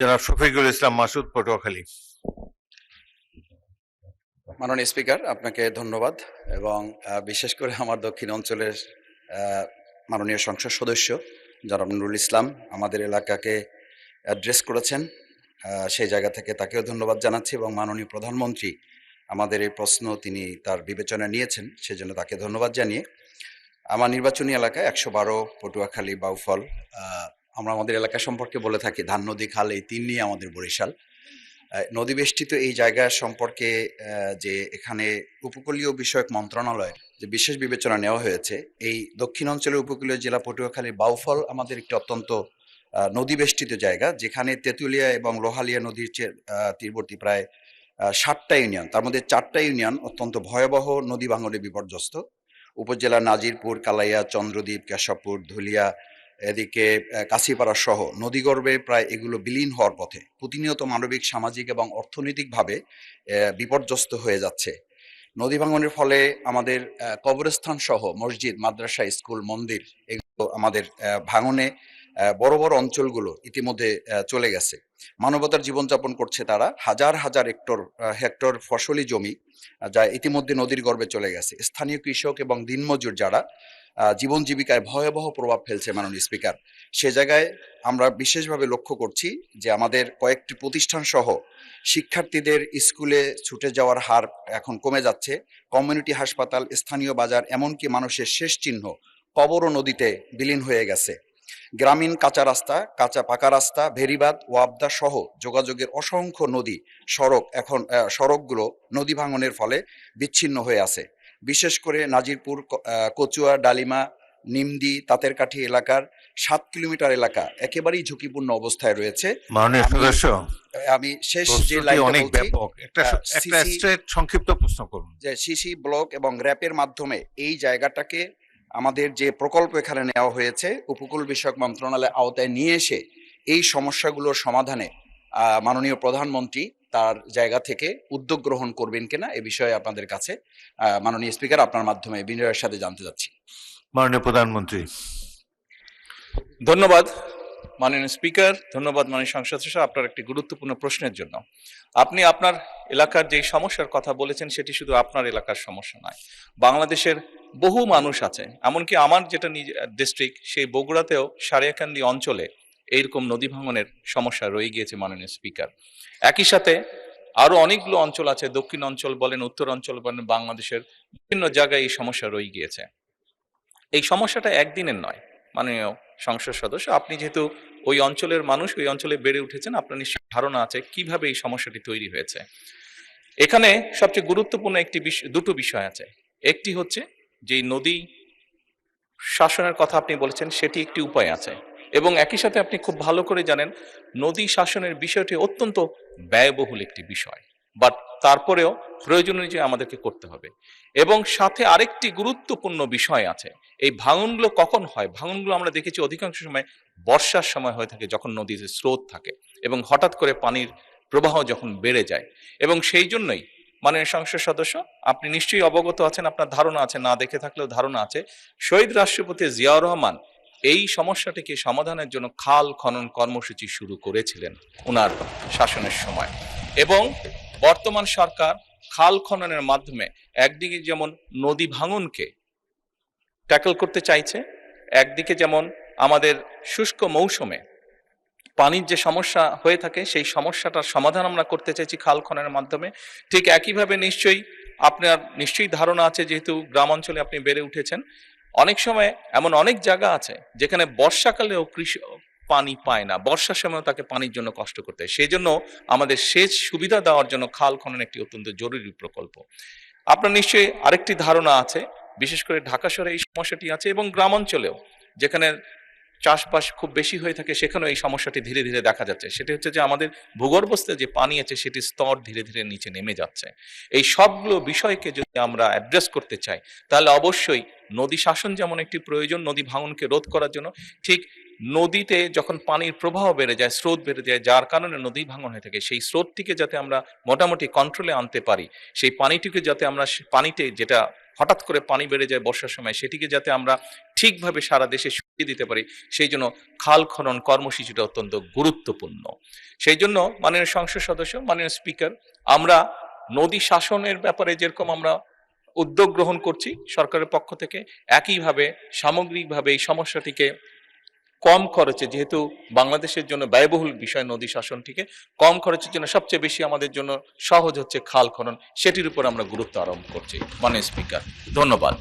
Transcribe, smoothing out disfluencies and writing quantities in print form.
জনাব শফিকুল ইসলাম মাসুদ, পটুয়াখালী। মাননীয় স্পিকার, আপনাকে ধন্যবাদ এবং বিশেষ করে আমার দক্ষিণ অঞ্চলের মাননীয় সংসদ সদস্য জনাব নুরুল ইসলাম আমাদের এলাকাকে অ্যাড্রেস করেছেন, সেই জায়গা থেকে তাকেও ধন্যবাদ জানাচ্ছি এবং মাননীয় প্রধানমন্ত্রী আমাদের এই প্রশ্ন তিনি তার বিবেচনা নিয়েছেন, সেজন্য তাকে ধন্যবাদ জানিয়ে আমার নির্বাচনী এলাকা ১১২ পটুয়াখালী বাউফল, আমরা আমাদের এলাকা সম্পর্কে বলে থাকি ধান নদী খাল, এই তিন নিয়ে আমাদের বরিশাল। নদী বেষ্টিত এই জায়গা সম্পর্কে যে এখানে উপকূলীয় বিষয়ক মন্ত্রণালয়ের যে বিশেষ বিবেচনা নেওয়া হয়েছে, এই দক্ষিণ অঞ্চলের উপকূলীয় জেলা পটুয়াখালীর বাউফল আমাদের একটি অত্যন্ত নদী বেষ্টিত জায়গা, যেখানে তেঁতুলিয়া এবং লোহালিয়া নদীর তীরবর্তী প্রায় ৭টা ইউনিয়ন, তার মধ্যে 4টা ইউনিয়ন অত্যন্ত ভয়াবহ নদী ভাঙনে বিপর্যস্ত। উপজেলা নাজিরপুর, কালাইয়া, চন্দ্রদ্বীপ, কেশবপুর, ধুলিয়া, এদিকে কাছিপাড়া সহ নদীগর্ভে প্রায় এগুলো বিলীন হওয়ার পথে, প্রতিনিয়ত মানবিক, সামাজিক এবং অর্থনৈতিকভাবে বিপর্যস্ত হয়ে যাচ্ছে। নদী ভাঙনের ফলে আমাদের কবরস্থান সহ মসজিদ, মাদ্রাসা, স্কুল, মন্দির এগুলো আমাদের ভাঙনে বড় বড় অঞ্চলগুলো ইতিমধ্যে চলে গেছে। মানবতার জীবনযাপন করছে তারা, হাজার হাজার হেক্টর ফসলি জমি যা ইতিমধ্যে নদীর গর্ভে চলে গেছে। স্থানীয় কৃষক এবং দিনমজুর যারা জীবন জীবিকায় ভয়াবহ প্রভাব ফেলছে মাননীয় স্পিকার, সে জায়গায় আমরা বিশেষভাবে লক্ষ্য করছি যে আমাদের কয়েকটি প্রতিষ্ঠান সহ শিক্ষার্থীদের স্কুলে ছুটে যাওয়ার হার এখন কমে যাচ্ছে। কমিউনিটি হাসপাতাল, স্থানীয় বাজার, এমনকি মানুষের শেষ চিহ্ন কবরও নদীতে বিলীন হয়ে গেছে। গ্রামীণ কাঁচা রাস্তা, কাঁচা পাকা রাস্তা, ভেরিবাদ, ওয়াবদা সহ যোগাযোগের অসংখ্য নদী সড়কগুলো নদী ভাঙনের ফলে বিচ্ছিন্ন হয়ে আছে। বিশেষ করে নাজিরপুর, কচুয়া, ডালিমা, নিমদি, তাঁতেরকাঠি এলাকার 7 কিলোমিটার এলাকা একেবারেই ঝুঁকিপূর্ণ অবস্থায় রয়েছে। মাননীয় সদস্য, আমি শেষ যে অনেক ব্যাপক, একটা সংক্ষিপ্ত প্রশ্ন করুন। যে সিসি ব্লক এবং র্যাপের মাধ্যমে এই জায়গাটাকে আমাদের যে প্রকল্প এখানে নেওয়া হয়েছে উপকূল বিষয়ক মন্ত্রণালয়ের আওতায় নিয়ে এসে এই সমস্যাগুলোর সমাধানে মাননীয় প্রধানমন্ত্রী তার জায়গা থেকে উদ্যোগ গ্রহণ করবেন কিনা, এ বিষয়ে আপনাদের কাছে মাননীয় স্পিকার আপনার মাধ্যমে বিনয়ের সাথে জানতে চাচ্ছি। মাননীয় প্রধানমন্ত্রী। ধন্যবাদ মাননীয় স্পিকার, ধন্যবাদ মাননীয় সংসদ সদস্য আপনার একটি গুরুত্বপূর্ণ প্রশ্নের জন্য। আপনি আপনার এলাকার যে সমস্যার কথা বলেছেন সেটি শুধু আপনার এলাকার সমস্যা নয়, বাংলাদেশের বহু মানুষ আছে, এমনকি আমার যেটা ডিস্ট্রিক্ট সেই বগুড়াতেও সারিয়াকান্দি অঞ্চলে এইরকম নদী ভাঙনের সমস্যা রয়ে গিয়েছে মাননীয় স্পিকার। একই সাথে আরো অনেকগুলো অঞ্চল আছে, দক্ষিণ অঞ্চল বলেন, উত্তর অঞ্চল বলেন, বাংলাদেশের বিভিন্ন জায়গায় এই সমস্যা রয়ে গিয়েছে। এই সমস্যাটা একদিনের নয় মাননীয় সংসদ সদস্য, আপনি যেহেতু ওই অঞ্চলের মানুষ, ওই অঞ্চলে বেড়ে উঠেছেন, আপনার নিশ্চয়ই ধারণা আছে কিভাবে এই সমস্যাটি তৈরি হয়েছে। এখানে সবচেয়ে গুরুত্বপূর্ণ দুটো বিষয় আছে। একটি হচ্ছে যে নদী শাসনের কথা আপনি বলেছেন, সেটি একটি উপায় আছে, এবং একই সাথে আপনি খুব ভালো করে জানেন নদী শাসনের বিষয়টি অত্যন্ত ব্যয়বহুল একটি বিষয়, বাট তারপরেও প্রয়োজন অনুযায়ী আমাদেরকে করতে হবে। এবং সাথে আরেকটি গুরুত্বপূর্ণ বিষয় আছে, এই ভাঙনগুলো কখন হয়? ভাঙনগুলো আমরা দেখেছি অধিকাংশ সময় বর্ষার সময় হয়ে থাকে, যখন নদীতে স্রোত থাকে এবং হঠাৎ করে পানির প্রবাহ যখন বেড়ে যায়। এবং সেই জন্যই মাননীয় সংসদ সদস্য, আপনি নিশ্চয়ই অবগত আছেন, আপনার ধারণা আছে, না দেখে থাকলেও ধারণা আছে, শহীদ রাষ্ট্রপতি জিয়াউর রহমান এই সমস্যাটিকে সমাধানের জন্য খাল খনন কর্মসূচি শুরু করেছিলেন ওনার শাসনের সময়। এবং বর্তমান সরকার খাল খননের মাধ্যমে একদিকে যেমন নদী ভাঙনকে ট্যাকল করতে চাইছে, একদিকে যেমন আমাদের শুষ্ক মৌসুমে পানির যে সমস্যা হয়ে থাকে সেই সমস্যাটার সমাধান আমরা করতে চাইছি খাল খননের মাধ্যমে। ঠিক একইভাবে আপনার নিশ্চয়ই ধারণা আছে, যেহেতু গ্রাম অঞ্চলে আপনি বেড়ে উঠেছেন, অনেক সময় এমন অনেক জায়গা আছে যেখানে বর্ষাকালেও কৃষক পানি পায় না, বর্ষার সময় তাকে পানির জন্য কষ্ট করতে হয়। সেই জন্য আমাদের সেচ সুবিধা দেওয়ার জন্য খাল খনন একটি অত্যন্ত জরুরি প্রকল্প। আপনার নিশ্চয়ই আরেকটি ধারণা আছে, বিশেষ করে ঢাকা শহরে এই সমস্যাটি আছে, এবং গ্রাম অঞ্চলেও যেখানে চাষবাস খুব বেশি হয়ে থাকে সেখানেও এই সমস্যাটি ধীরে ধীরে দেখা যাচ্ছে। সেটি হচ্ছে যে আমাদের ভূগর্ভস্থ যে পানি আছে সেটি স্তর ধীরে ধীরে নিচে নেমে যাচ্ছে। এই সবগুলো বিষয়কে যদি আমরা অ্যাড্রেস করতে চাই, তাহলে অবশ্যই নদী শাসন যেমন একটি প্রয়োজন নদী ভাঙনকে রোধ করার জন্য, ঠিক নদীতে যখন পানির প্রবাহ বেড়ে যায়, স্রোত বেড়ে যায়, যার কারণে নদী ভাঙন হয়ে থাকে, সেই স্রোতটিকে যাতে আমরা মোটামুটি কন্ট্রোলে আনতে পারি, সেই পানিটিকে যাতে আমরা পানিতে যেটা হঠাৎ করে পানি বেড়ে যায় বর্ষার সময়, সেটিকে যাতে আমরা ঠিকভাবে সারা দেশে ছড়িয়ে দিতে পারি, সেই জন্য খাল খনন কর্মসূচিটা অত্যন্ত গুরুত্বপূর্ণ। সেই জন্য মাননীয় সংসদ সদস্য, মাননীয় স্পিকার, আমরা নদী শাসনের ব্যাপারে যেরকম আমরা উদ্যোগ গ্রহণ করছি সরকারের পক্ষ থেকে, একইভাবে সামগ্রিকভাবে এই সমস্যাটিকে কম খরচে, যেহেতু বাংলাদেশের জন্য ব্যয়বহুল বিষয় নদী শাসনটিকে কম খরচের জন্য সবচেয়ে বেশি আমাদের জন্য সহজ হচ্ছে খাল খনন, সেটির উপর আমরা গুরুত্ব আরোপ করছি। মাননীয় স্পিকার, ধন্যবাদ।